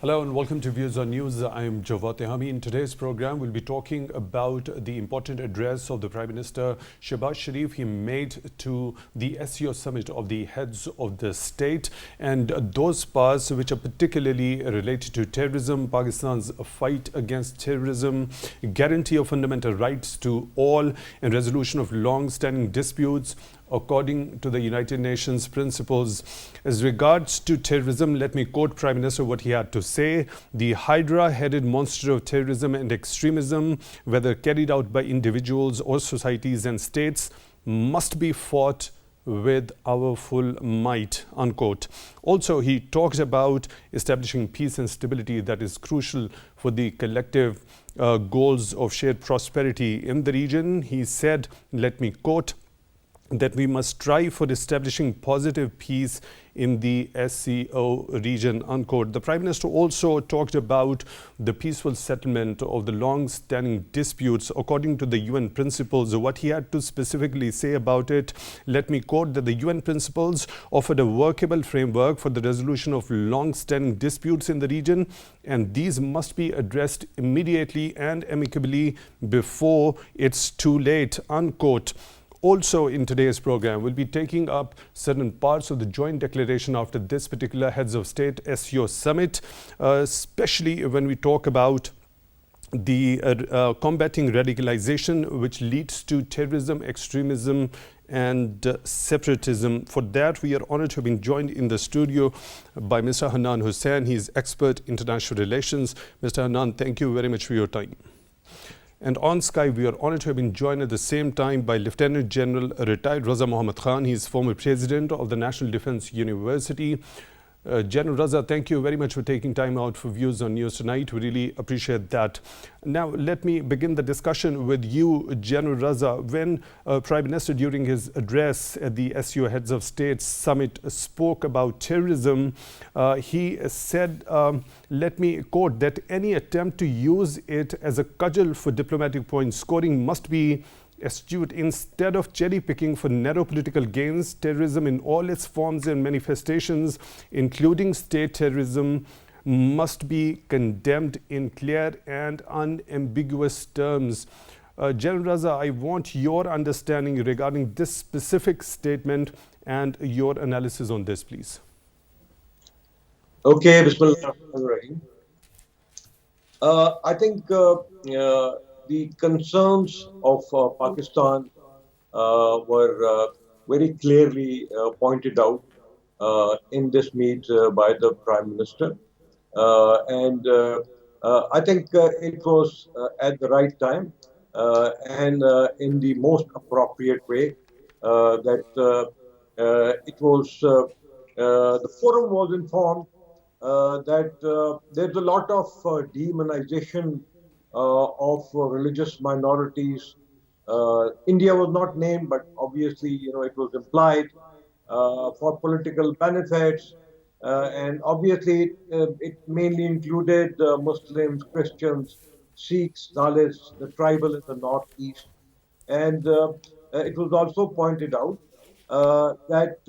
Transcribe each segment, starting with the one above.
Hello and welcome to Views on News. I am Jawad, Tehami. In today's program, we'll be talking about the important address of the Prime Minister Shehbaz Sharif he made to the SCO summit of the heads of the state, and those parts which are particularly related to terrorism, Pakistan's fight against terrorism, guarantee of fundamental rights to all, and resolution of long-standing disputes according to the United Nations principles. As regards to terrorism, let me quote Prime Minister what he had to say. The Hydra-headed monster of terrorism and extremism, whether carried out by individuals or societies and states, must be fought with our full might, unquote. Also, he talked about establishing peace and stability that is crucial for the collective goals of shared prosperity in the region. He said, let me quote, that we must strive for establishing positive peace in the SCO region, unquote. The Prime Minister also talked about the peaceful settlement of the long-standing disputes according to the UN principles. What he had to specifically say about it, let me quote, that the UN principles offered a workable framework for the resolution of long-standing disputes in the region, and these must be addressed immediately and amicably before it's too late, unquote. Also in today's program, we'll be taking up certain parts of the joint declaration after this particular Heads of State SCO summit, especially when we talk about the combating radicalization which leads to terrorism, extremism and separatism. For that, we are honored to have been joined in the studio by Mr. Hannan Hussain. He is expert international relations. Mr. Hannan, thank you very much for your time. And on Skype, we are honored to have been joined at the same time by Lieutenant General retired Raza Mohammed Khan. He is former president of the National Defense University. General Raza, thank you very much for taking time out for Views on News tonight. We really appreciate that. Now, let me begin the discussion with you, General Raza. When Prime Minister, during his address at the SCO Heads of State Summit, spoke about terrorism, he said, let me quote, that any attempt to use it as a cudgel for diplomatic point scoring must be astute. Instead of cherry-picking for narrow political gains, terrorism in all its forms and manifestations, including state terrorism, must be condemned in clear and unambiguous terms. General Raza, I want your understanding regarding this specific statement and your analysis on this, please. Okay, Bismillah. I think the concerns of Pakistan were very clearly pointed out in this meet by the Prime Minister. I think it was at the right time and in the most appropriate way that it was, the forum was informed that there's a lot of demonization of religious minorities. India was not named, but obviously, it was implied for political benefits. And obviously, it mainly included Muslims, Christians, Sikhs, Dalits, the tribal in the northeast. And it was also pointed out that,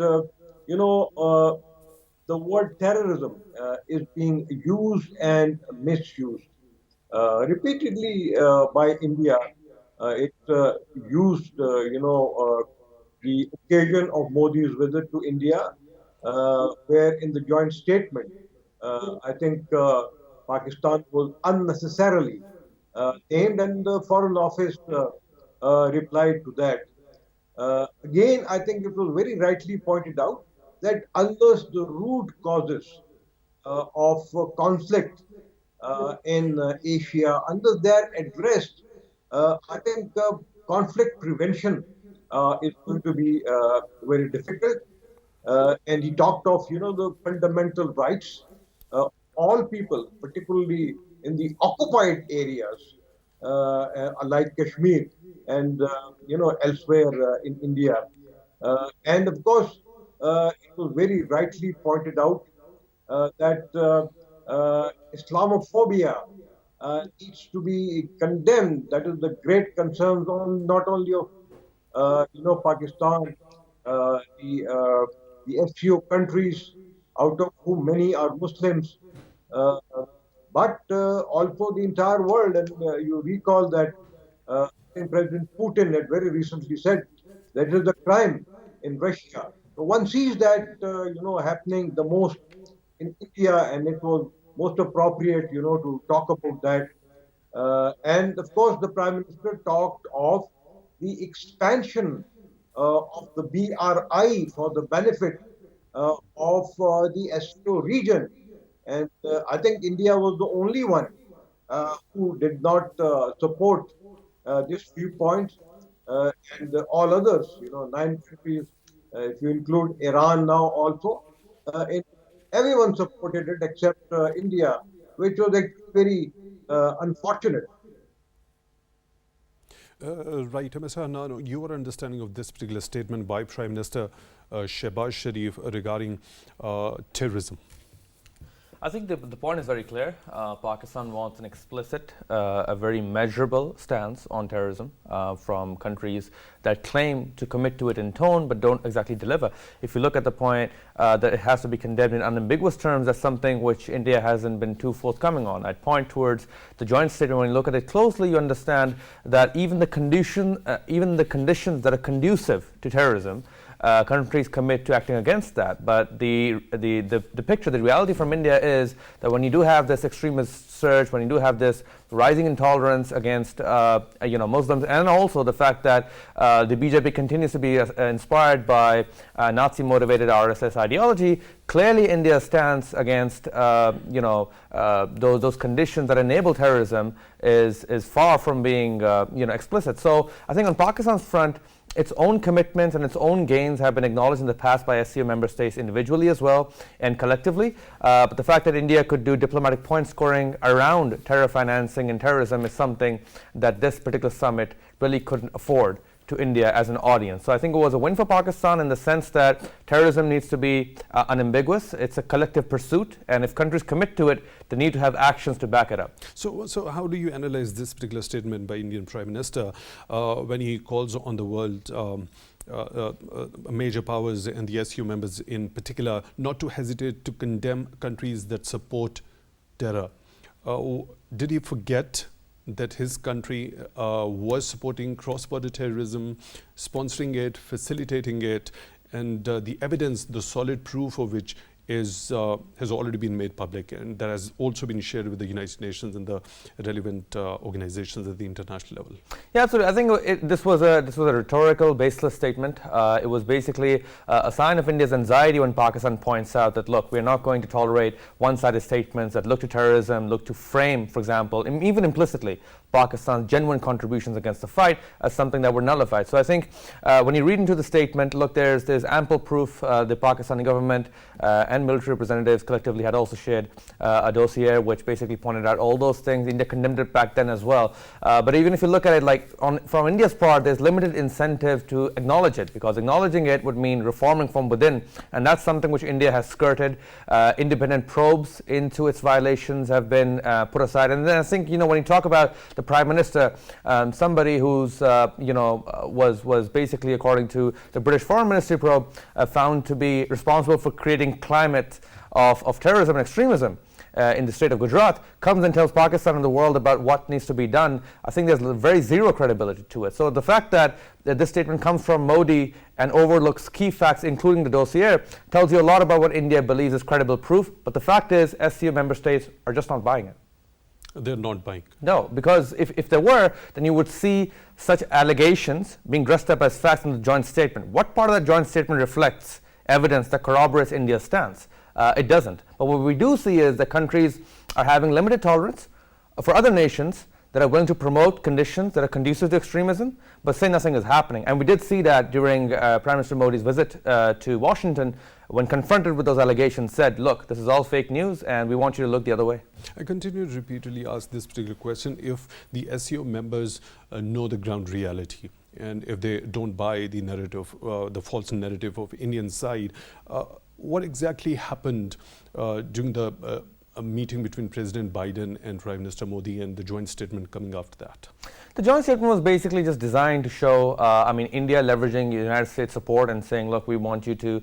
the word terrorism is being used and misused repeatedly by India. It used, the occasion of Modi's visit to India, where in the joint statement, I think Pakistan was unnecessarily named, and the Foreign Office replied to that. Again, I think it was very rightly pointed out that unless the root causes of conflict in Asia, unless they're addressed, I think conflict prevention is going to be very difficult. And he talked of, the fundamental rights of all people, particularly in the occupied areas, like Kashmir and, elsewhere in India. And of course, it was very rightly pointed out that Islamophobia needs to be condemned. That is the great concerns on not only of Pakistan, the SCO countries, out of whom many are Muslims, uh, but also the entire world. And you recall that I think President Putin had very recently said that it is a crime in Russia. So one sees that happening the most in India, and it was most appropriate to talk about that. And of course, the Prime Minister talked of the expansion of the BRI for the benefit of the SCO region. And I think India was the only one who did not support this viewpoint, and all others, 9 countries, if you include Iran now also, everyone supported it except India, which was actually very unfortunate. Right, Mr. Hannan, your understanding of this particular statement by Prime Minister Shehbaz Sharif regarding terrorism? I think the point is very clear. Pakistan wants an explicit, a very measurable stance on terrorism from countries that claim to commit to it in tone but don't exactly deliver. If you look at the point that it has to be condemned in unambiguous terms, that's something which India hasn't been too forthcoming on. I'd point towards the joint statement. When you look at it closely, you understand that even the conditions that are conducive to terrorism, countries commit to acting against that. But the picture, the reality from India is that when you do have this extremist surge, when you do have this rising intolerance against Muslims, and also the fact that the BJP continues to be inspired by Nazi-motivated RSS ideology, clearly India's stance against those conditions that enable terrorism is far from being explicit. So I think on Pakistan's front, its own commitments and its own gains have been acknowledged in the past by SCO member states individually as well and collectively. But the fact that India could do diplomatic point scoring around terror financing and terrorism is something that this particular summit really couldn't afford to India as an audience. So I think it was a win for Pakistan in the sense that terrorism needs to be unambiguous. It's a collective pursuit, and if countries commit to it, they need to have actions to back it up. So how do you analyze this particular statement by Indian Prime Minister when he calls on the world major powers and the SCO members in particular not to hesitate to condemn countries that support terror? Did he forget that his country was supporting cross-border terrorism, sponsoring it, facilitating it, and the evidence, the solid proof of which has already been made public, and that has also been shared with the United Nations and the relevant organizations at the international level? Yeah, absolutely. I think this was a rhetorical, baseless statement. It was basically a sign of India's anxiety when Pakistan points out that, look, we're not going to tolerate one-sided statements that look to terrorism, look to frame, for example, even implicitly, Pakistan's genuine contributions against the fight as something that were nullified. So I think when you read into the statement, look, there's ample proof. The Pakistani government and military representatives collectively had also shared a dossier which basically pointed out all those things. India condemned it back then as well. But even if you look at it like from India's part, there's limited incentive to acknowledge it, because acknowledging it would mean reforming from within, and that's something which India has skirted. Independent probes into its violations have been put aside. And then I think, when you talk about the Prime Minister, somebody who's was basically, according to the British Foreign Ministry probe, found to be responsible for creating climate of terrorism and extremism in the state of Gujarat, comes and tells Pakistan and the world about what needs to be done. I think there's very zero credibility to it. So the fact that this statement comes from Modi and overlooks key facts, including the dossier, tells you a lot about what India believes is credible proof. But the fact is, SCO member states are just not buying it. They're not buying. No, because if there were, then you would see such allegations being dressed up as facts in the joint statement. What part of that joint statement reflects evidence that corroborates India's stance? It doesn't. But what we do see is that countries are having limited tolerance for other nations that are willing to promote conditions that are conducive to extremism, but say nothing is happening. And we did see that during Prime Minister Modi's visit to Washington, when confronted with those allegations, said, look, this is all fake news and we want you to look the other way. I continue to repeatedly ask this particular question: if the SCO members know the ground reality, and if they don't buy the narrative, the false narrative of Indian side, what exactly happened during the a meeting between President Biden and Prime Minister Modi and the joint statement coming after that? The joint statement was basically just designed to show, India leveraging United States support and saying, look, we want you to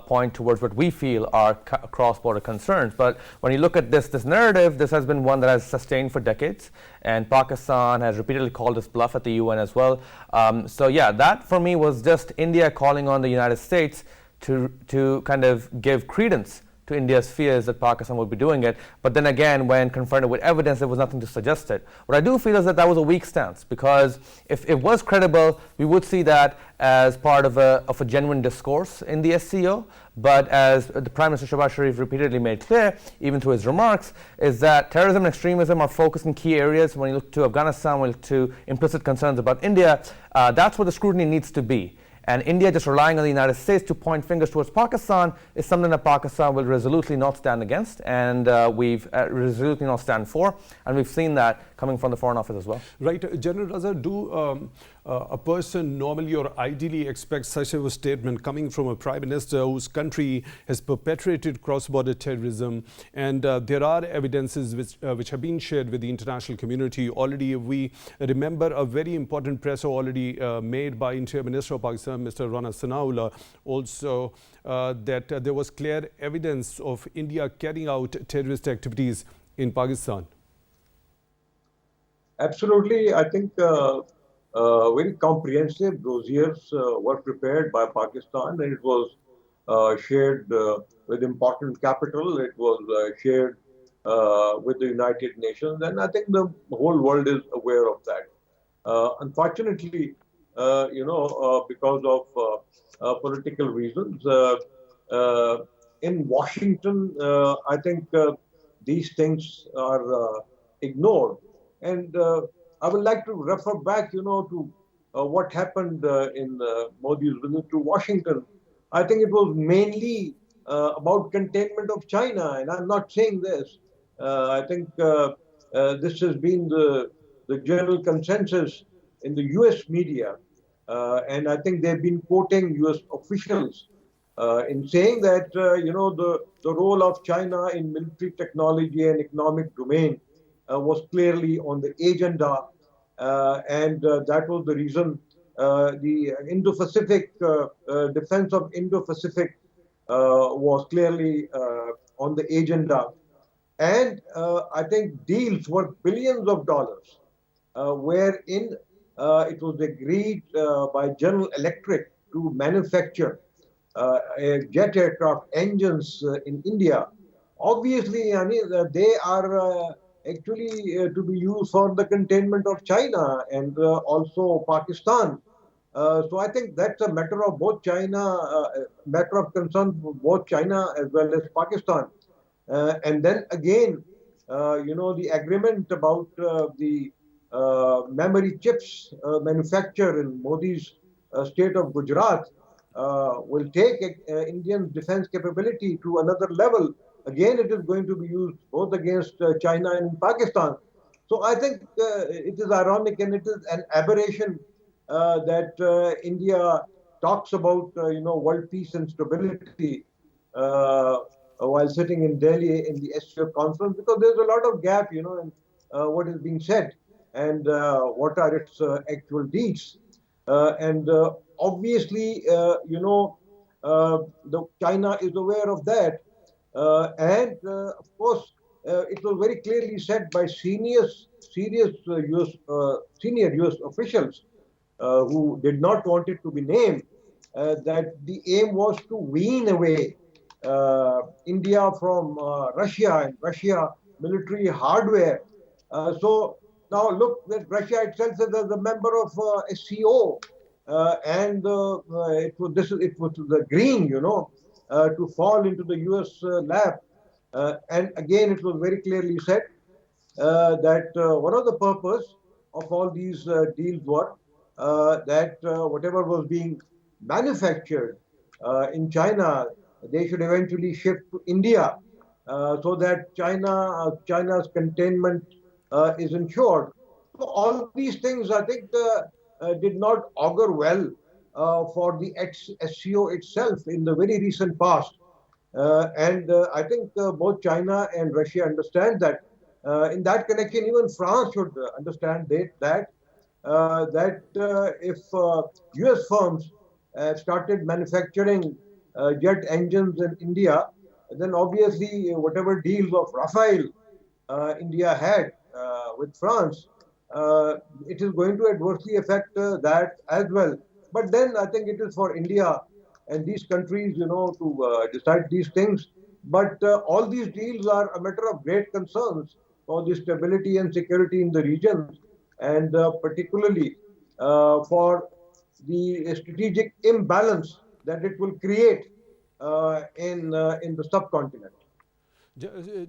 point towards what we feel are cross-border concerns. But when you look at this narrative, this has been one that has sustained for decades, and Pakistan has repeatedly called this bluff at the UN as well. That for me was just India calling on the United States to kind of give credence to India's fears that Pakistan would be doing it. But then again, when confronted with evidence, there was nothing to suggest it. What I do feel is that that was a weak stance, because if it was credible, we would see that as part of a genuine discourse in the SCO. But as the Prime Minister Shehbaz Sharif repeatedly made clear, even through his remarks, is that terrorism and extremism are focused in key areas. When you look to Afghanistan, when you look to implicit concerns about India, that's where the scrutiny needs to be. And India just relying on the United States to point fingers towards Pakistan is something that Pakistan will resolutely not stand against, and we've resolutely not stand for. And we've seen that coming from the Foreign Office as well. Right. General Raza, do a person normally or ideally expect such a statement coming from a Prime Minister whose country has perpetrated cross-border terrorism? And there are evidences which have been shared with the international community already. We remember a very important presser already made by Interior Minister of Pakistan, Mr. Raza also, that there was clear evidence of India carrying out terrorist activities in Pakistan. Absolutely. I think very comprehensive dossiers were prepared by Pakistan, and it was shared with important capital. It was shared with the United Nations, and I think the whole world is aware of that. Unfortunately, because of political reasons, in Washington, I think these things are ignored. And I would like to refer back, to what happened in Modi's visit to Washington. I think it was mainly about containment of China, and I'm not saying this. I think this has been the general consensus in the U.S. media, and I think they've been quoting U.S. officials in saying that the role of China in military technology and economic domain was clearly on the agenda, and that was the reason the Indo-Pacific defense of Indo-Pacific was clearly on the agenda. And I think deals worth billions of dollars, wherein it was agreed by General Electric to manufacture jet aircraft engines in India. Obviously, they are actually to be used for the containment of China and also Pakistan. So I think that's a matter of both China, matter of concern for both China as well as Pakistan. And then again, the agreement about the memory chips manufacture in Modi's state of Gujarat will take Indian defense capability to another level. Again, it is going to be used both against China and Pakistan. So I think it is ironic and it is an aberration that India talks about, world peace and stability while sitting in Delhi in the SCO conference, because there's a lot of gap, in what is being said and what are its actual deeds. And obviously, China is aware of that. And of course, it was very clearly said by senior US officials who did not want it to be named that the aim was to wean away India from Russia and Russia military hardware. So now look that Russia itself is a member of SCO, and it was the green, to fall into the US lap. And again, it was very clearly said that one of the purpose of all these deals were that whatever was being manufactured in China, they should eventually shift to India so that China's containment is ensured. So all these things, I think, did not augur well for the SCO itself in the very recent past. And I think both China and Russia understand that. In that connection, even France should understand that if US firms started manufacturing jet engines in India, then obviously whatever deals of Rafael India had with France, it is going to adversely affect that as well. But then I think it is for India and these countries, to decide these things. But all these deals are a matter of great concerns for the stability and security in the regions, and particularly for the strategic imbalance that it will create in the subcontinent.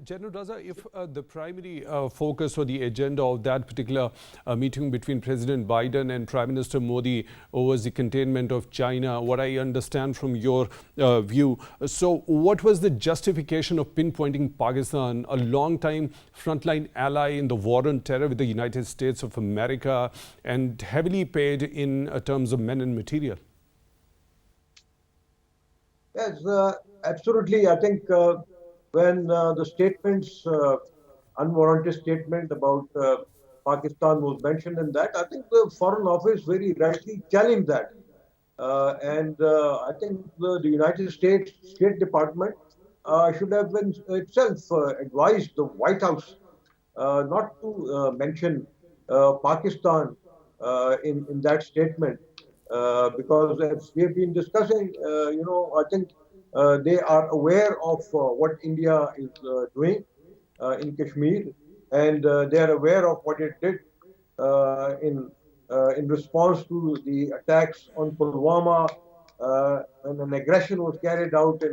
General Raza, if the primary focus or the agenda of that particular meeting between President Biden and Prime Minister Modi was the containment of China, what I understand from your view, so what was the justification of pinpointing Pakistan, a long-time frontline ally in the war on terror with the United States of America and heavily paid in terms of men and material? Yes, absolutely. I think when the statements, unwarranted statement about Pakistan was mentioned in that, I think the Foreign Office very rightly challenged that. And I think the United States State Department should have been itself advised the White House not to mention Pakistan in that statement, because as we have been discussing, I think they are aware of what India is doing in Kashmir, and they are aware of what it did in response to the attacks on Pulwama, when an aggression was carried out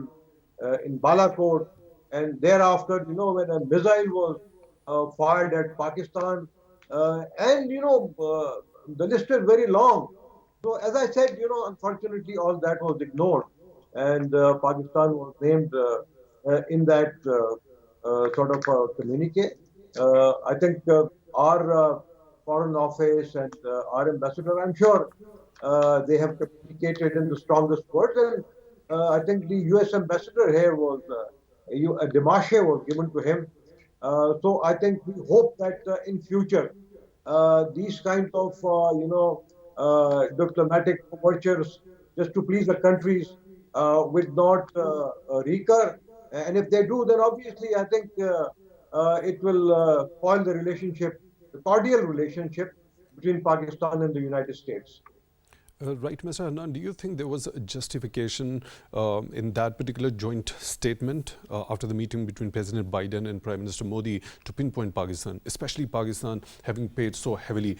in Balakot, and thereafter, when a missile was fired at Pakistan, and the list is very long. So as I said, unfortunately, all that was ignored, and Pakistan was named in that sort of communique. I think our Foreign Office and our ambassador, I'm sure they have communicated in the strongest words, and I think the US ambassador here was, a démarche was given to him. So I think we hope that in future, these kinds of, diplomatic overtures just to please the countries would not recur. And if they do, then obviously I think it will spoil the relationship, the cordial relationship between Pakistan and the United States. Right, Mr. Hannan, do you think there was a justification in that particular joint statement after the meeting between President Biden and Prime Minister Modi to pinpoint Pakistan, especially Pakistan having paid so heavily,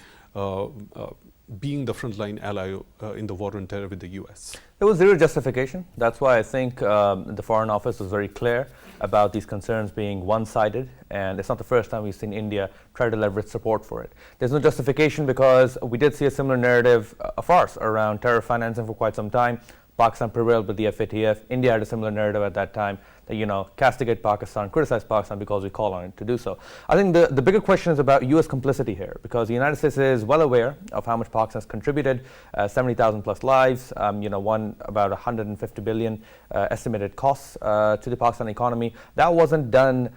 being the frontline ally in the war on terror with the US? There was zero justification. That's why I think the Foreign Office was very clear about these concerns being one-sided, and it's not the first time we've seen India try to leverage support for it. There's no justification because we did see a similar narrative, a farce around terror financing for quite some time. Pakistan prevailed with the FATF. India had a similar narrative at that time that, castigate Pakistan, criticize Pakistan because we call on it to do so. I think the bigger question is about US complicity here, because the United States is well aware of how much Pakistan has contributed, 70,000 plus lives, one about 150 billion estimated costs to the Pakistan economy. That wasn't done,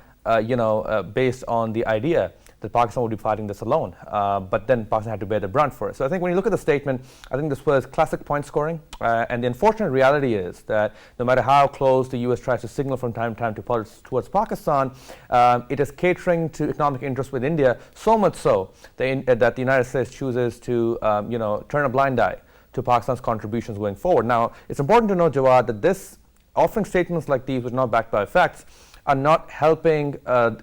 based on the idea that Pakistan would be fighting this alone. But then Pakistan had to bear the brunt for it. So I think when you look at the statement, I think this was classic point scoring. And the unfortunate reality is that no matter how close the US tries to signal from time to time towards Pakistan, it is catering to economic interests with India, so much so that the United States chooses to turn a blind eye to Pakistan's contributions going forward. Now, it's important to know, Jawad, that offering statements like these, which are not backed by facts, are not helping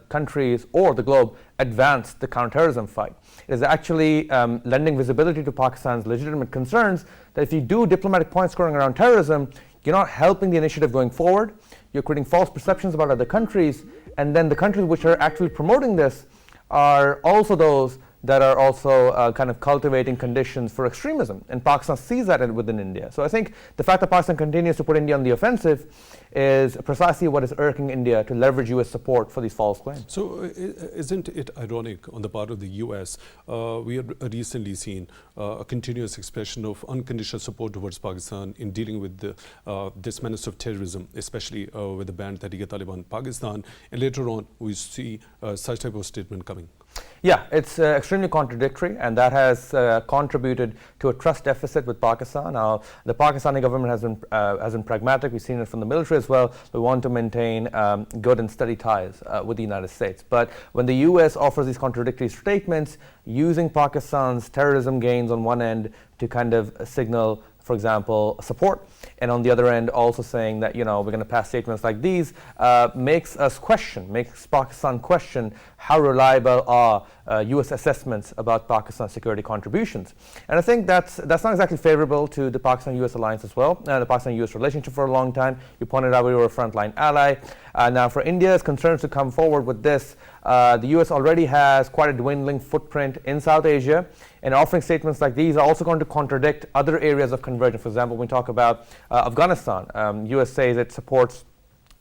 countries or the globe advance the counterterrorism fight. It is actually lending visibility to Pakistan's legitimate concerns that if you do diplomatic point scoring around terrorism, you're not helping the initiative going forward. You're creating false perceptions about other countries, and then the countries which are actually promoting this are also those that are also kind of cultivating conditions for extremism. And Pakistan sees that within India. So I think the fact that Pakistan continues to put India on the offensive is precisely what is irking India to leverage US support for these false claims. So isn't it ironic on the part of the US? We have recently seen a continuous expression of unconditional support towards Pakistan in dealing with this menace of terrorism, especially with the banned Tehrik-e-Taliban Pakistan, and later on we see such type of statement coming. Yeah, it's extremely contradictory, and that has contributed to a trust deficit with Pakistan. Now, the Pakistani government has been pragmatic. We've seen it from the military as well. We want to maintain good and steady ties with the United States. But when the U.S. offers these contradictory statements, using Pakistan's terrorism gains on one end to kind of signal, for example, support, and on the other end also saying that, you know, we're going to pass statements like these, makes Pakistan question how reliable are U.S. assessments about Pakistan's security contributions. And I think that's not exactly favorable to the Pakistan-U.S. alliance as well, the Pakistan-U.S. relationship for a long time. You pointed out we were a frontline ally. Now, for India's concerns to come forward with this, the U.S. already has quite a dwindling footprint in South Asia, and offering statements like these are also going to contradict other areas of convergence. For example, when we talk about Afghanistan, U.S. says it supports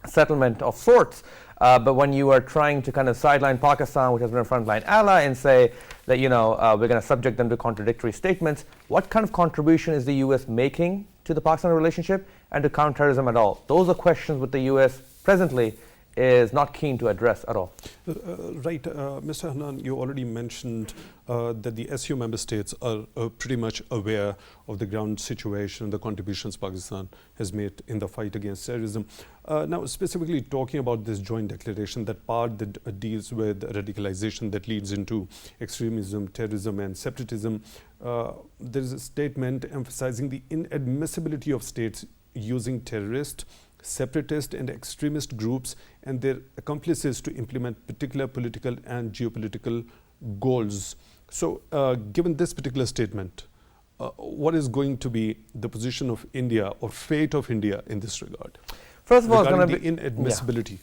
settlement of sorts, but when you are trying to kind of sideline Pakistan, which has been a frontline ally, and say that, you know, we're going to subject them to contradictory statements, what kind of contribution is the U.S. making to the Pakistan relationship and to counterterrorism at all? Those are questions which the U.S. presently is not keen to address at all. Right. Mr. Hannan, you already mentioned that the SU member states are pretty much aware of the ground situation, the contributions Pakistan has made in the fight against terrorism. Now, specifically talking about this joint declaration, that part that deals with radicalization that leads into extremism, terrorism and separatism, there is a statement emphasizing the inadmissibility of states using terrorist, separatist and extremist groups and their accomplices to implement particular political and geopolitical goals. So given this particular statement, what is going to be the position of India or fate of India in this regard? First of all, it's going to be inadmissibility.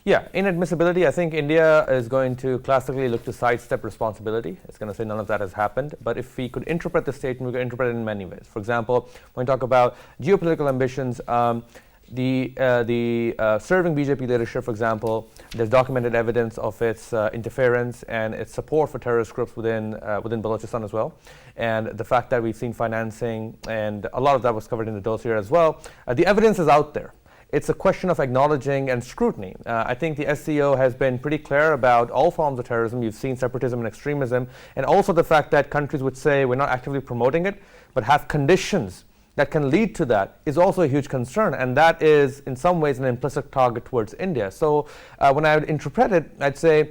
Yeah, inadmissibility, I think India is going to classically look to sidestep responsibility. It's going to say none of that has happened. But if we could interpret the statement, we could interpret it in many ways. For example, when we talk about geopolitical ambitions, the serving BJP leadership, for example, there's documented evidence of its interference and its support for terrorist groups within Balochistan as well. And the fact that we've seen financing, and a lot of that was covered in the dossier as well, the evidence is out there. It's a question of acknowledging and scrutiny. I think the SCO has been pretty clear about all forms of terrorism. You've seen separatism and extremism, and also the fact that countries would say we're not actively promoting it, but have conditions that can lead to that is also a huge concern, and that is in some ways an implicit target towards India. So when I would interpret it, I'd say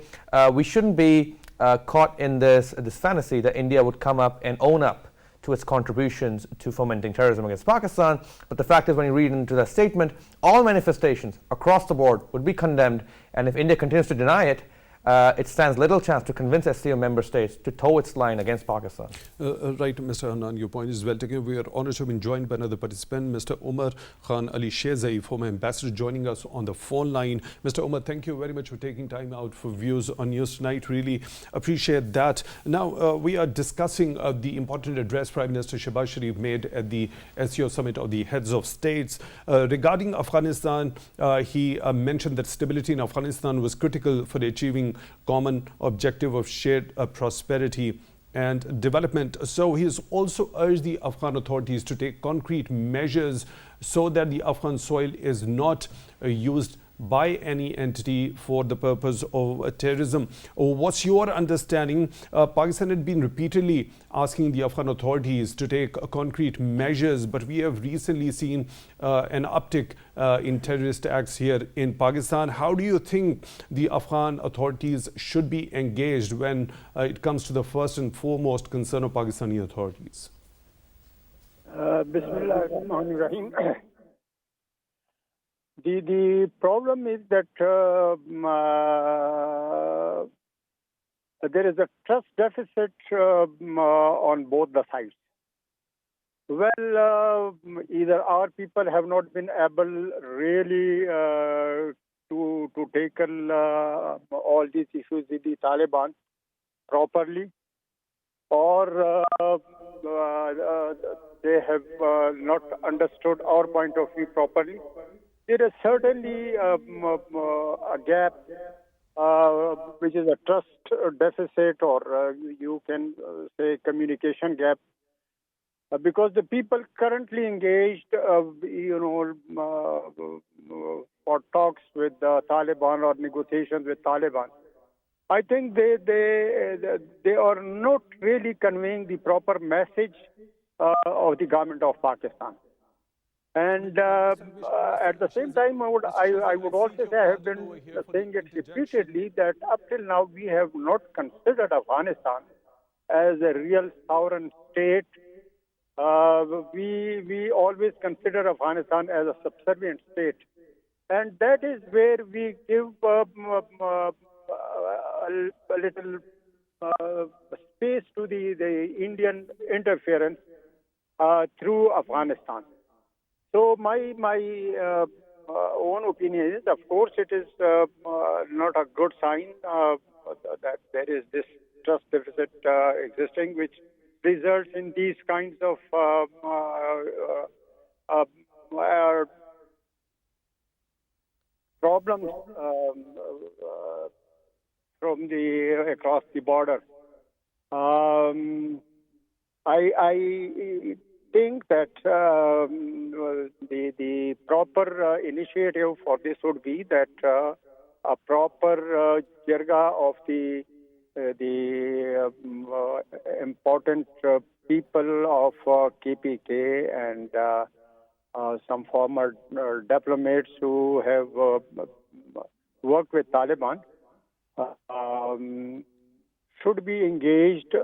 we shouldn't be caught in this fantasy that India would come up and own up to its contributions to fomenting terrorism against Pakistan. But the fact is, when you read into that statement, all manifestations across the board would be condemned, and if India continues to deny it, it stands little chance to convince SCO member states to toe its line against Pakistan. Right, Mr. Hannan, your point is well taken. We are honored to have been joined by another participant, Mr. Umer Khan Ali Sherzai, former ambassador, joining us on the phone line. Mr. Umer, thank you very much for taking time out for views on news tonight. Really appreciate that. Now, we are discussing the important address Prime Minister Shehbaz Sharif made at the SCO summit of the heads of states. Regarding Afghanistan, he mentioned that stability in Afghanistan was critical for achieving common objective of shared prosperity and development. So he has also urged the Afghan authorities to take concrete measures so that the Afghan soil is not used by any entity for the purpose of terrorism. What's your understanding? Pakistan had been repeatedly asking the Afghan authorities to take concrete measures, but we have recently seen an uptick in terrorist acts here in Pakistan. How do you think the Afghan authorities should be engaged when it comes to the first and foremost concern of Pakistani authorities? Bismillah ar-Rahman ar-Rahim. The problem is that there is a trust deficit on both the sides. Well, either our people have not been able really to tackle all these issues with the Taliban properly, have not understood our point of view properly. There is certainly a gap, which is a trust deficit, or you can say communication gap, because the people currently engaged, for talks with the Taliban or negotiations with Taliban, I think they are not really conveying the proper message of the government of Pakistan. And at the same time, I would also say, I have been saying it repeatedly, that up till now we have not considered Afghanistan as a real sovereign state. We always consider Afghanistan as a subservient state, and that is where we give a little space to the Indian interference through Afghanistan. So my own opinion is, of course, it is not a good sign that there is this trust deficit existing, which results in these kinds of problems from across the border. I think that the proper initiative for this would be that a proper jirga of the important people of KPK and some former diplomats who have worked with Taliban should be engaged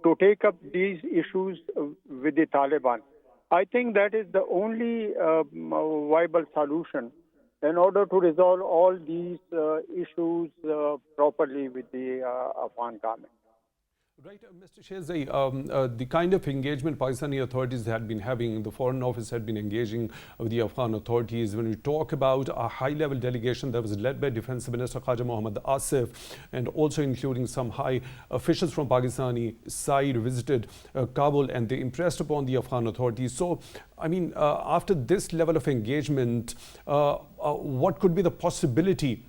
to take up these issues with the Taliban. I think that is the only viable solution in order to resolve all these issues properly with the Afghan government. Right, Mr. Sherzai, the kind of engagement Pakistani authorities had been having, the Foreign Office had been engaging with the Afghan authorities. When we talk about a high-level delegation that was led by Defense Minister Khaja Mohammad Asif, and also including some high officials from Pakistani side, visited Kabul, and they impressed upon the Afghan authorities. So, I mean, after this level of engagement, what could be the possibility?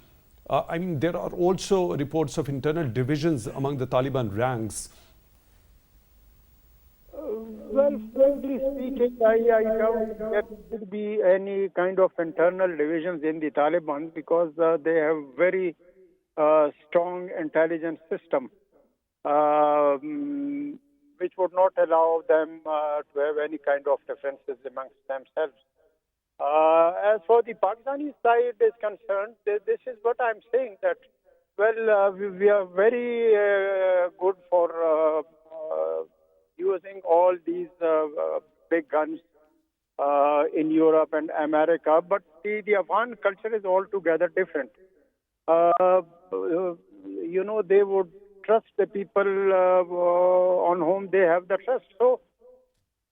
I mean, there are also reports of internal divisions among the Taliban ranks. Well, frankly speaking, I doubt there could be any kind of internal divisions in the Taliban, because they have very strong intelligence system, which would not allow them to have any kind of differences amongst themselves. As for the Pakistani side is concerned, this is what I'm saying, that, well, we are very good for using all these big guns in Europe and America, but the Afghan culture is altogether different. They would trust the people on whom they have the trust. So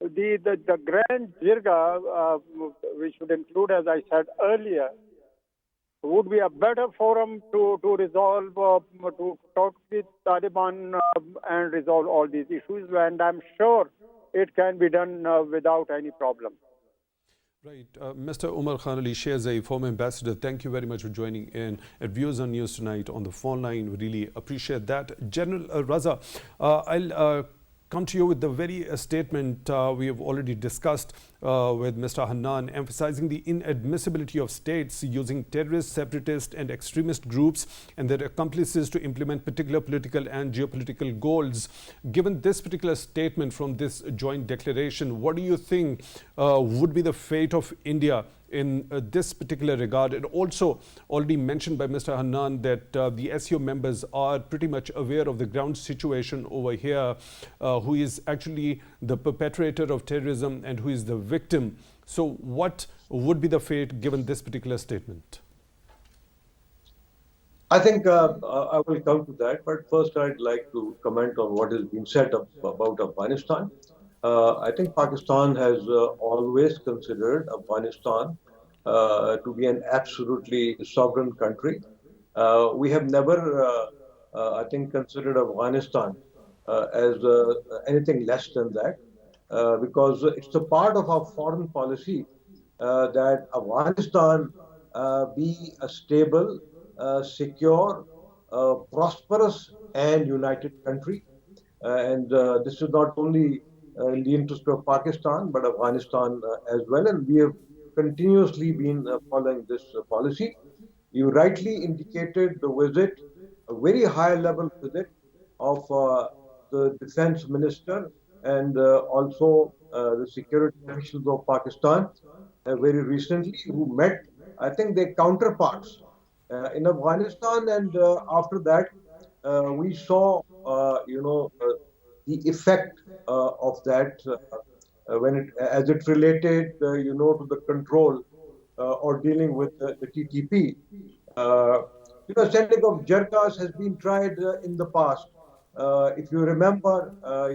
the grand jirga, which would include, as I said earlier, would be a better forum to resolve, to talk with Taliban and resolve all these issues, and I'm sure it can be done without any problem. Right. Mr. Umer Khan Ali Sherzai, former ambassador, thank you very much for joining in at Views on News tonight on the phone line. We really appreciate that. General Raza, I'll come to you with the very statement we have already discussed with Mr. Hannan, emphasizing the inadmissibility of states using terrorist, separatist and extremist groups and their accomplices to implement particular political and geopolitical goals. Given this particular statement from this joint declaration, what do you think would be the fate of India in this particular regard? And also already mentioned by Mr. Hannan that the SEO members are pretty much aware of the ground situation over here, who is actually the perpetrator of terrorism and who is the victim. So what would be the fate given this particular statement? I think I will come to that, but first I'd like to comment on what has been said about Afghanistan. I think Pakistan has always considered Afghanistan to be an absolutely sovereign country. We have never, I think, considered Afghanistan as anything less than that. because it's a part of our foreign policy that Afghanistan be a stable, secure, prosperous, and united country. And this is not only in the interest of Pakistan, but Afghanistan as well. And we have continuously been following this policy. You rightly indicated the visit, a very high level visit of the defense minister and also the security officials of Pakistan very recently, who met, I think, their counterparts in Afghanistan. And after that, we saw, the effect of that when it, as it related, to the control or dealing with the TTP. Sending of Jerkas has been tried in the past. If you remember, a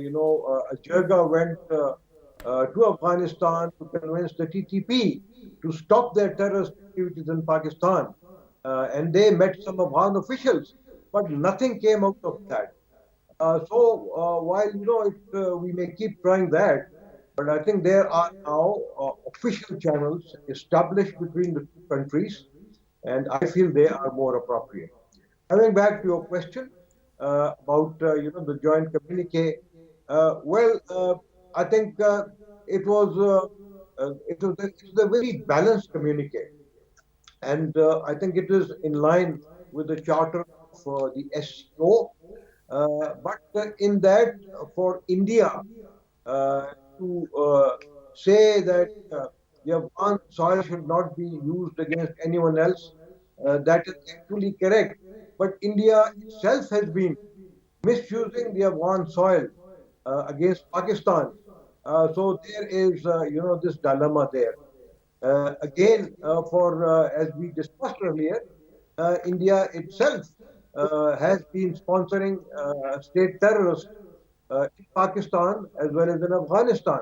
Jerga went to Afghanistan to convince the TTP to stop their terrorist activities in Pakistan. And they met some Afghan officials, but nothing came out of that. While we may keep trying that, but I think there are now official channels established between the two countries, and I feel they are more appropriate. Coming back to your question about the joint communique, I think it was a very balanced communique, and I think it is in line with the charter of the SCO. But in that, for India to say that the Afghan soil should not be used against anyone else, that is actually correct. But India itself has been misusing the Afghan soil against Pakistan. So there is, this dilemma there. Again, as we discussed earlier, India itself has been sponsoring state terrorists in Pakistan as well as in Afghanistan.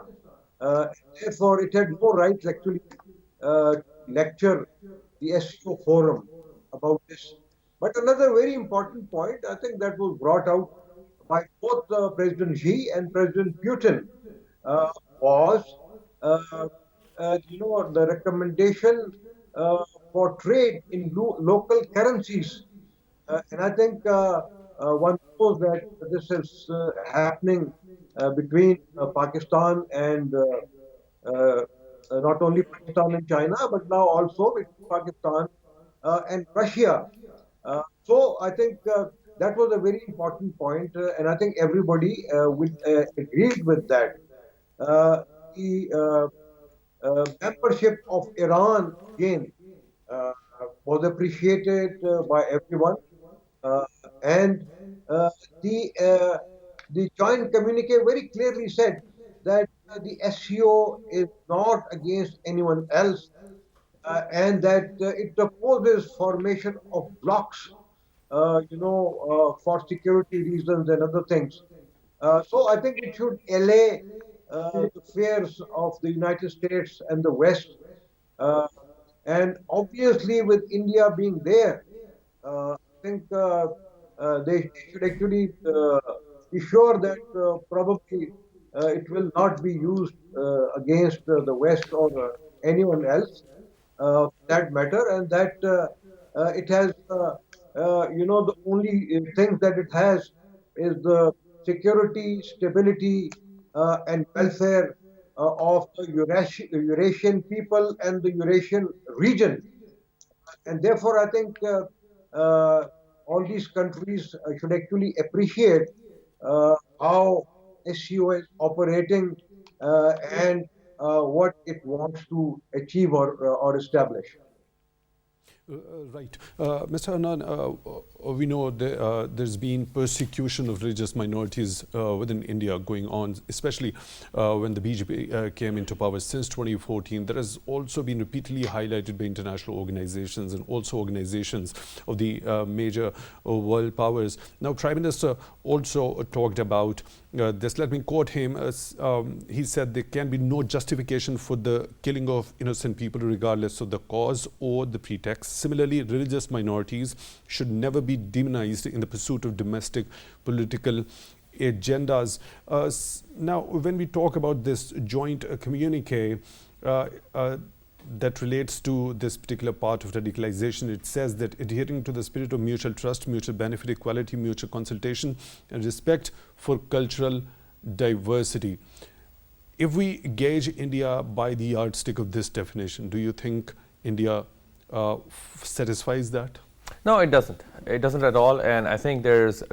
Therefore, it had no rights actually to lecture the SCO forum about this. But another very important point, I think, that was brought out by both President Xi and President Putin was, the recommendation for trade in local currencies. And I think one knows that this is happening between Pakistan and not only Pakistan and China, but now also between Pakistan and Russia. So I think that was a very important point, and I think everybody agreed with that. The membership of Iran again was appreciated by everyone, and the joint communique very clearly said that the SCO is not against anyone else, and that it opposes formation of blocks, for security reasons and other things. So I think it should allay the fears of the United States and the West. And obviously, with India being there, I think they should actually be sure that probably it will not be used against the West or anyone else, for that matter, and that it has, the only thing that it has is the security, stability, and welfare of the Eurasian people and the Eurasian region. And therefore, I think all these countries should actually appreciate how SCO is operating and what it wants to achieve or establish. Right. Mr. Hannan, we know there's been persecution of religious minorities within India going on, especially when the BJP came into power since 2014. That has also been repeatedly highlighted by international organizations and also organizations of the major world powers. Now, Prime Minister also talked about this. Let me quote him. He said there can be no justification for the killing of innocent people regardless of the cause or the pretext. Similarly, religious minorities should never be demonized in the pursuit of domestic political agendas. Now, when we talk about this joint communique that relates to this particular part of radicalization, it says that adhering to the spirit of mutual trust, mutual benefit, equality, mutual consultation, and respect for cultural diversity. If we gauge India by the yardstick of this definition, do you think India satisfies that? No, it doesn't. It doesn't at all. And I think there's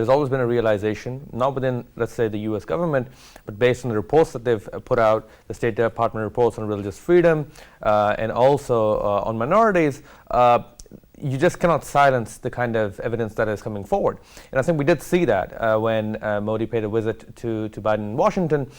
always been a realization, not within, let's say, the US government, but based on the reports that they've put out, the State Department reports on religious freedom, and also on minorities, you just cannot silence the kind of evidence that is coming forward. And I think we did see that when Modi paid a visit to Biden in Washington,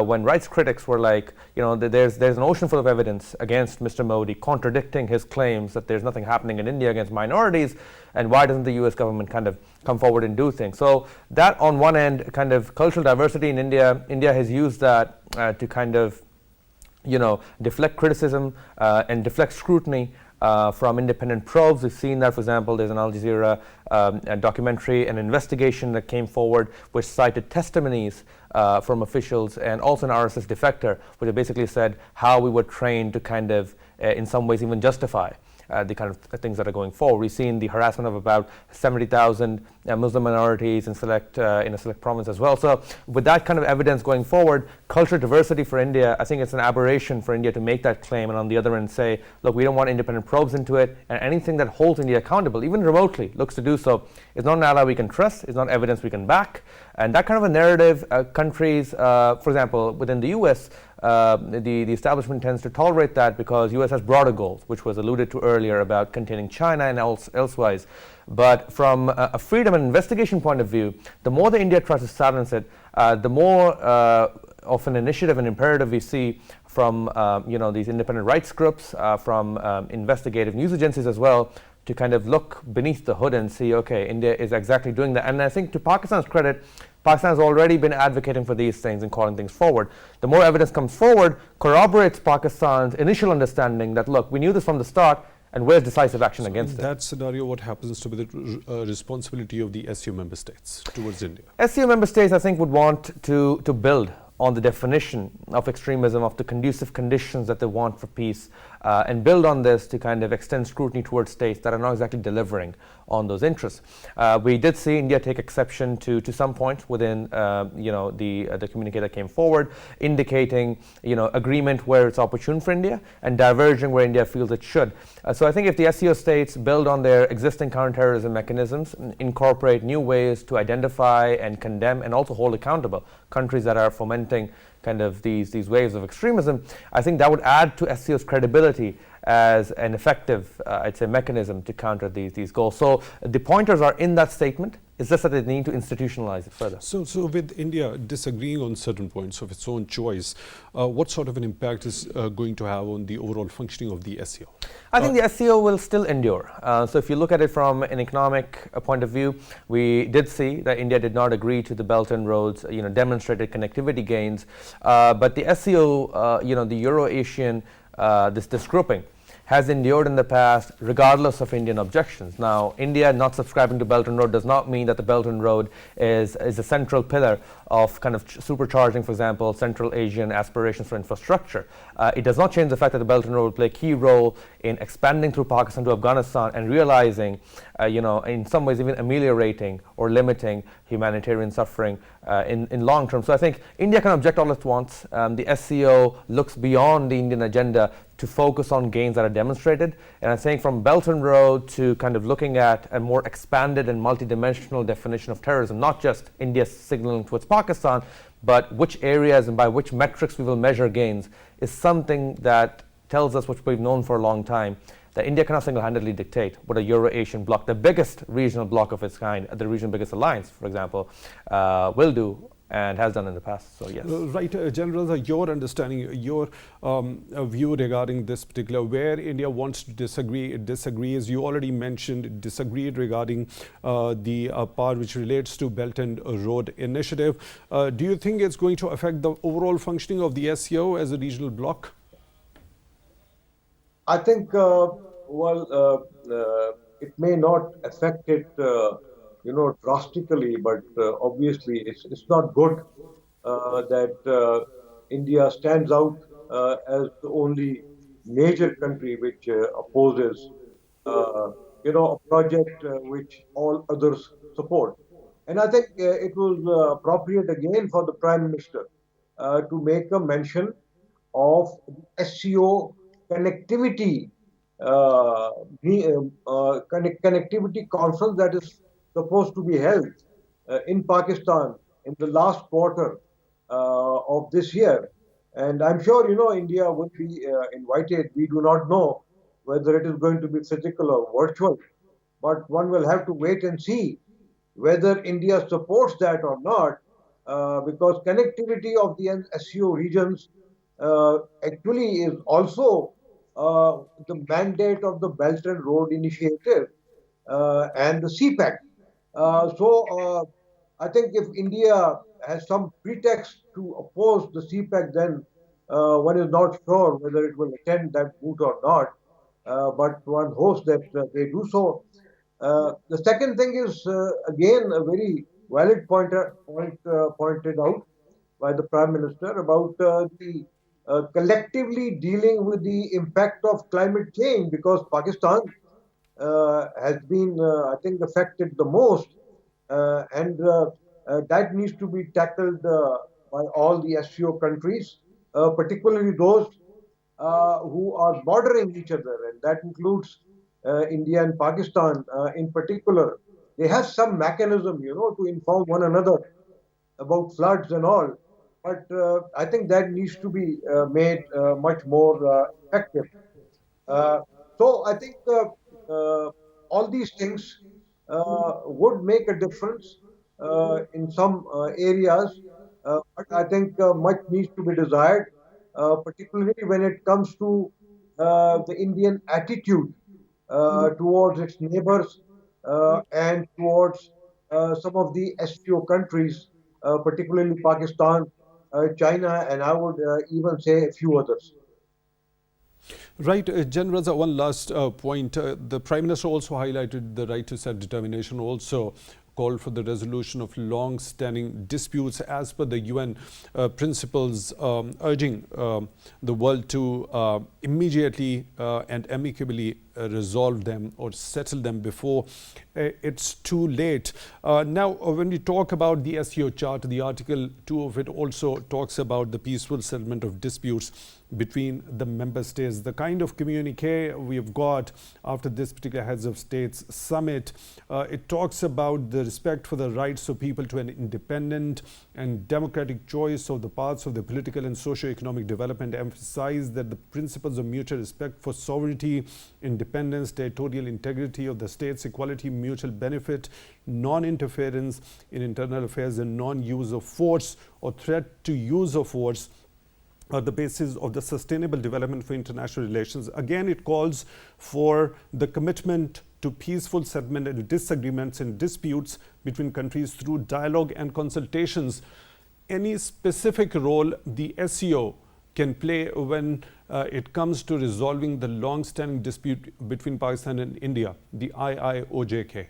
when rights critics were like, there's an ocean full of evidence against Mr. Modi, contradicting his claims that there's nothing happening in India against minorities, and why doesn't the US government kind of come forward and do things? So that, on one end, kind of cultural diversity in India has used that to kind of, deflect criticism and deflect scrutiny from independent probes. We've seen that, for example, there's an Al Jazeera a documentary, an investigation that came forward which cited testimonies from officials and also an RSS defector, which basically said how we were trained to kind of, in some ways, even justify the kind of things that are going forward. We've seen the harassment of about 70,000 Muslim minorities in a select province as well. So with that kind of evidence going forward, cultural diversity for India, I think it's an aberration for India to make that claim, and on the other end say, look, we don't want independent probes into it, and anything that holds India accountable, even remotely, looks to do so, is not an ally we can trust, is not evidence we can back. And that kind of a narrative, countries, for example, within the US, the establishment tends to tolerate that because US has broader goals, which was alluded to earlier about containing China and elsewise. But from a freedom and investigation point of view, the more that India tries to silence it, the more of an initiative and imperative we see from these independent rights groups, from investigative news agencies as well, to kind of look beneath the hood and see, okay, India is exactly doing that. And I think to Pakistan's credit, Pakistan has already been advocating for these things and calling things forward. The more evidence comes forward, corroborates Pakistan's initial understanding that, look, we knew this from the start, and where's decisive action against it? In that scenario, what happens to be the responsibility of the SCO member states towards India? SCO member states, I think, would want to build on the definition of extremism, of the conducive conditions that they want for peace, and build on this to kind of extend scrutiny towards states that are not exactly delivering on those interests. We did see India take exception to some point within the communique that came forward, indicating agreement where it's opportune for India and diverging where India feels it should. So I think if the SCO states build on their existing counterterrorism mechanisms, incorporate new ways to identify and condemn and also hold accountable countries that are fomenting kind of these waves of extremism, I think that would add to SCO's credibility as an effective, I'd say, mechanism to counter these goals. So the pointers are in that statement. It's just that they need to institutionalize it further. So with India disagreeing on certain points of its own choice, what sort of an impact is going to have on the overall functioning of the SCO? I think the SCO will still endure. So if you look at it from an economic point of view, we did see that India did not agree to the Belt and Roads, demonstrated connectivity gains. But the SCO, the Euro-Asian, this grouping, has endured in the past regardless of Indian objections. Now, India not subscribing to Belt and Road does not mean that the Belt and Road is a central pillar of kind of supercharging, for example, Central Asian aspirations for infrastructure. It does not change the fact that the Belt and Road will play a key role in expanding through Pakistan to Afghanistan and realizing, in some ways even ameliorating or limiting humanitarian suffering in long term. So I think India can object all it wants. The SCO looks beyond the Indian agenda to focus on gains that are demonstrated. And I think from Belt and Road to kind of looking at a more expanded and multidimensional definition of terrorism, not just India signaling towards Pakistan, but which areas and by which metrics we will measure gains, is something that tells us, which we've known for a long time, that India cannot single-handedly dictate what a Euro-Asian bloc, the biggest regional bloc of its kind, the region's biggest alliance, for example, will do and has done in the past. So yes. Right, General, your understanding, your view regarding this particular, where India wants to disagree, it disagrees. You already mentioned it disagreed regarding the part which relates to Belt and Road Initiative. Do you think it's going to affect the overall functioning of the SCO as a regional bloc? I think, it may not affect it drastically, but obviously it's not good that India stands out as the only major country which opposes, uh, a project which all others support. And I think it was appropriate again for the Prime Minister to make a mention of the SCO connectivity connectivity conference that is supposed to be held in Pakistan in the last quarter of this year. And I'm sure, India will be invited. We do not know whether it is going to be physical or virtual, but one will have to wait and see whether India supports that or not, because connectivity of the SCO regions actually is also the mandate of the Belt and Road Initiative and the CPEC. So I think if India has some pretext to oppose the CPEC, then one is not sure whether it will attend that vote or not. But one hopes that they do so. The second thing is again a very valid pointed out by the Prime Minister about the collectively dealing with the impact of climate change, because Pakistan has been, I think, affected the most, and that needs to be tackled by all the SCO countries, particularly those who are bordering each other, and that includes India and Pakistan in particular. They have some mechanism, to inform one another about floods and all, but I think that needs to be made much more effective. Uh, so I think all these things would make a difference in some areas, but I think much needs to be desired, particularly when it comes to the Indian attitude towards its neighbors and towards some of the SCO countries, particularly Pakistan, China, and I would even say a few others. Right, Jen Raza, one last point. The Prime Minister also highlighted the right to self-determination, also called for the resolution of long-standing disputes as per the UN principles, urging the world to immediately and amicably resolve them or settle them before it's too late. Now, when we talk about the SCO chart, the Article 2 of it also talks about the peaceful settlement of disputes between the member states. The kind of communique we've got after this particular Heads of States summit, it talks about the respect for the rights of people to an independent and democratic choice of the paths of the political and socio-economic development, emphasize that the principles of mutual respect for sovereignty, independence, territorial integrity of the states, equality, mutual benefit, non-interference in internal affairs, and non-use of force or threat to use of force are the basis of the sustainable development for international relations. Again, it calls for the commitment to peaceful settlement of disagreements and disputes between countries through dialogue and consultations. Any specific role the SCO can play when it comes to resolving the long-standing dispute between Pakistan and India, the IIOJK?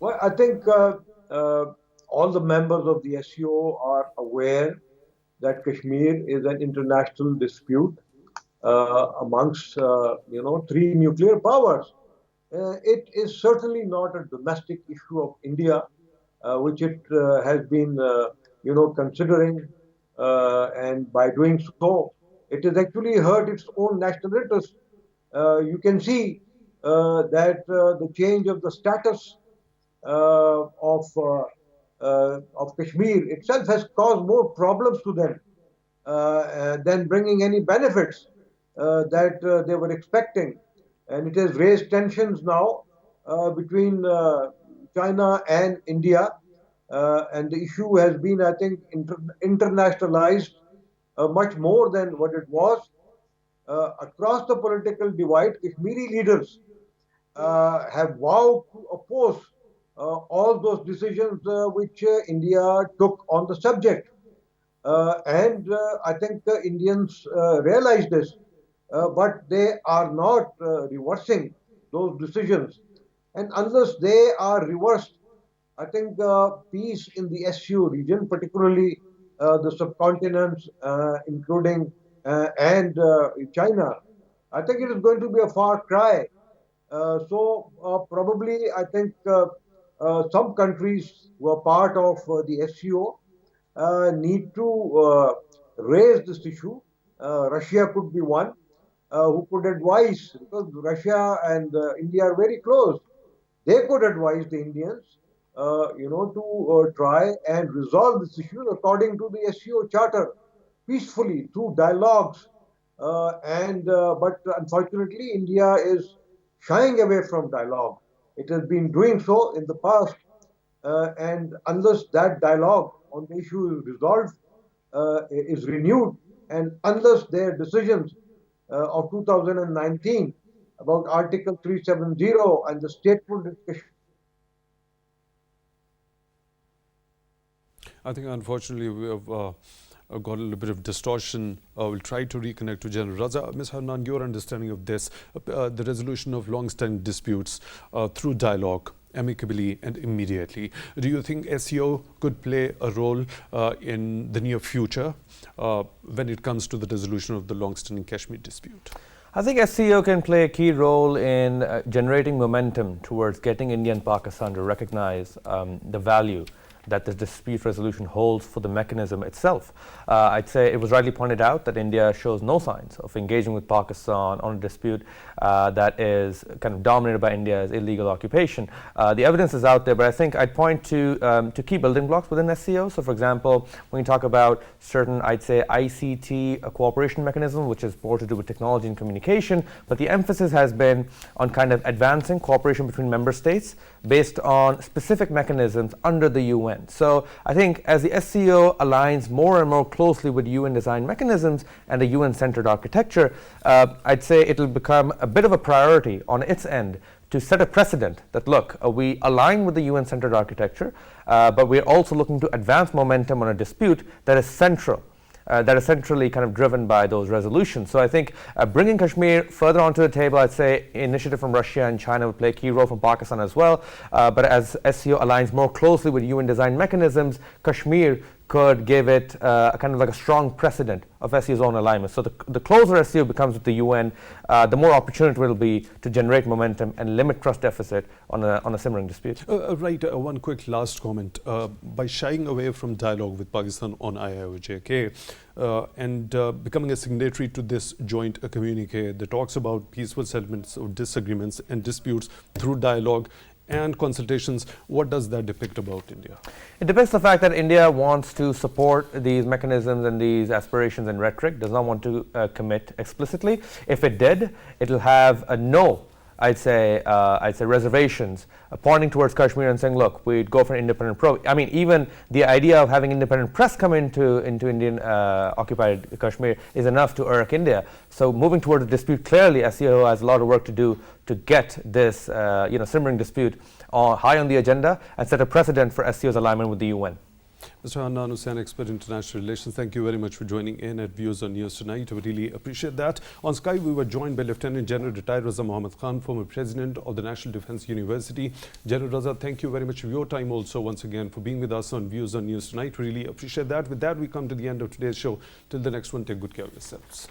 Well, I think all the members of the SCO are aware that Kashmir is an international dispute amongst three nuclear powers. It is certainly not a domestic issue of India, which it has been considering, and by doing so, it has actually hurt its own national interest. You can see that the change of the status of Kashmir itself has caused more problems to them than bringing any benefits that they were expecting. And it has raised tensions now between China and India. And the issue has been, I think, internationalized much more than what it was. Across the political divide, Kashmiri leaders have vowed to oppose all those decisions which India took on the subject. And I think the Indians realize this, but they are not reversing those decisions. And unless they are reversed, I think peace in the SCO region, particularly the subcontinents, including and China, I think it is going to be a far cry. Probably, I think some countries who are part of the SCO need to raise this issue. Russia could be one who could advise, because Russia and India are very close. They could advise the Indians, to try and resolve this issue according to the SCO charter, peacefully through dialogues. But unfortunately, India is shying away from dialogue. It has been doing so in the past, and unless that dialogue on the issue is resolved, is renewed, and unless their decisions of 2019 about Article 370 and the statehood discussion. I think unfortunately we have got a little bit of distortion. We'll try to reconnect to General Raza. Ms. Hannan, your understanding of this, the resolution of long-standing disputes through dialogue, amicably and immediately. Do you think SCO could play a role in the near future when it comes to the resolution of the long-standing Kashmir dispute? I think SCO can play a key role in generating momentum towards getting India and Pakistan to recognize the value that the dispute resolution holds for the mechanism itself. I'd say it was rightly pointed out that India shows no signs of engaging with Pakistan on a dispute that is kind of dominated by India's illegal occupation. The evidence is out there, but I think I'd point to key building blocks within SCO. So, for example, when you talk about certain, I'd say, ICT cooperation mechanism, which is more to do with technology and communication, but the emphasis has been on kind of advancing cooperation between member states based on specific mechanisms under the UN. So I think as the SCO aligns more and more closely with UN design mechanisms and a UN-centered architecture, I'd say it'll become a bit of a priority on its end to set a precedent that, look, we align with the UN-centered architecture, but we're also looking to advance momentum on a dispute that is central. That is centrally kind of driven by those resolutions. So I think bringing Kashmir further onto the table, I'd say initiative from Russia and China will play a key role, from Pakistan as well. But as SCO aligns more closely with UN design mechanisms, Kashmir could give it kind of like a strong precedent of SCO's own alignment. So the closer SCO becomes with the UN, the more opportunity it will be to generate momentum and limit trust deficit on a simmering dispute. Right, one quick last comment. By shying away from dialogue with Pakistan on IIOJK and becoming a signatory to this joint communique that talks about peaceful settlements of disagreements and disputes through dialogue and consultations, what does that depict about India? It depicts the fact that India wants to support these mechanisms and these aspirations and rhetoric, does not want to commit explicitly. If it did, it'll have I'd say reservations pointing towards Kashmir and saying, look, we'd go for an independent probe. I mean, even the idea of having independent press come into Indian occupied Kashmir is enough to irk India. So moving towards a dispute, clearly SCO has a lot of work to do to get this simmering dispute high on the agenda and set a precedent for SCO's alignment with the UN. Mr. Hannan, Hussain, expert in international relations, thank you very much for joining in at Views on News tonight. We really appreciate that. On Skype, we were joined by Lieutenant General retired Raza Mohammed Khan, former president of the National Defence University. General Raza, thank you very much for your time also once again for being with us on Views on News tonight. We really appreciate that. With that, we come to the end of today's show. Till the next one, take good care of yourselves.